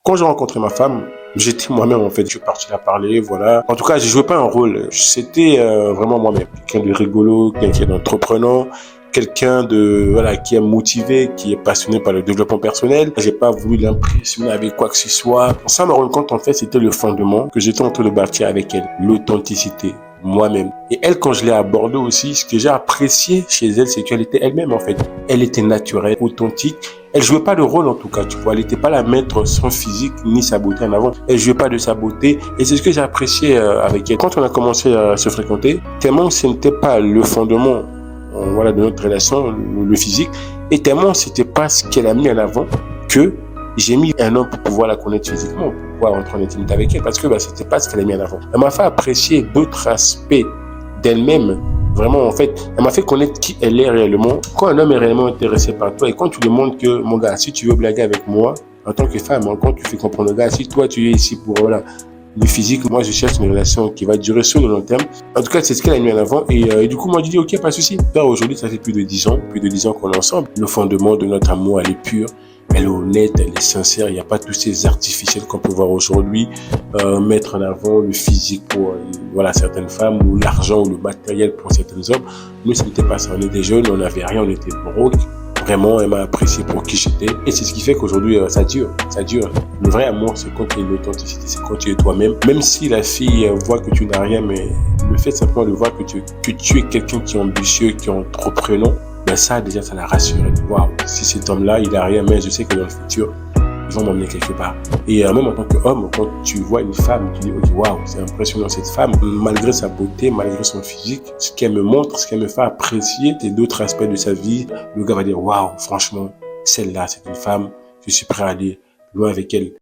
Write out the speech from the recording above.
Quand j'ai rencontré ma femme, j'étais moi-même en fait. Je suis parti la parler, voilà. En tout cas, je jouais pas un rôle. C'était vraiment moi-même. Quelqu'un de rigolo, quelqu'un d'entreprenant, quelqu'un de voilà qui est motivé, qui est passionné par le développement personnel. J'ai pas voulu l'impressionner avec quoi que ce soit. Sans me rendre compte en fait, c'était le fondement que j'étais en train de bâtir avec elle, l'authenticité, moi-même. Et elle, quand je l'ai abordée aussi, ce que j'ai apprécié chez elle, c'est qu'elle était elle-même en fait. Elle était naturelle, authentique. Elle jouait pas de rôle en tout cas, tu vois. Elle n'était pas la mettre son physique ni sa beauté en avant. Elle jouait pas de sa beauté et c'est ce que j'ai apprécié avec elle. Quand on a commencé à se fréquenter, tellement ce n'était pas le fondement voilà, de notre relation, le physique, et tellement c'était pas ce qu'elle a mis en avant que j'ai mis un an pour pouvoir la connaître physiquement, pour pouvoir entrer en intimité avec elle, parce que c'était pas ce qu'elle a mis en avant. Elle m'a fait apprécier d'autres aspects d'elle-même. Vraiment, en fait, elle m'a fait connaître qui elle est réellement. Quand un homme est réellement intéressé par toi et quand tu lui montres que, mon gars, si tu veux blaguer avec moi, en tant que femme, quand tu fais comprendre au gars, si toi tu es ici pour, voilà, du physique, moi je cherche une relation qui va durer sur le long terme. En tout cas, c'est ce qu'elle a mis en avant. Et du coup, moi je dis, ok, pas de souci. Là, aujourd'hui, ça fait plus de 10 ans qu'on est ensemble. Le fondement de notre amour, elle est pure. Elle est honnête, elle est sincère, il n'y a pas tous ces artificiels qu'on peut voir aujourd'hui, mettre en avant le physique pour voilà, certaines femmes, ou l'argent ou le matériel pour certains hommes. Nous, ce n'était pas ça, on était jeunes, on n'avait rien, on était broke. Vraiment, elle m'a apprécié pour qui j'étais. Et c'est ce qui fait qu'aujourd'hui, ça dure. Le vrai amour, c'est quand tu es l'authenticité, c'est quand tu es toi-même. Même si la fille voit que tu n'as rien, mais le fait simplement de voir que tu es quelqu'un qui est ambitieux, qui est entreprenant, ben ça, déjà, ça la rassure. Elle dit, waouh, si cet homme-là, il a rien, mais je sais que dans le futur, ils vont m'emmener quelque part. Et même en tant qu'homme, quand tu vois une femme, tu dis, ok, waouh, c'est impressionnant cette femme, malgré sa beauté, malgré son physique, ce qu'elle me montre, ce qu'elle me fait apprécier, c'est d'autres aspects de sa vie. Le gars va dire, waouh, franchement, celle-là, c'est une femme, je suis prêt à aller loin avec elle.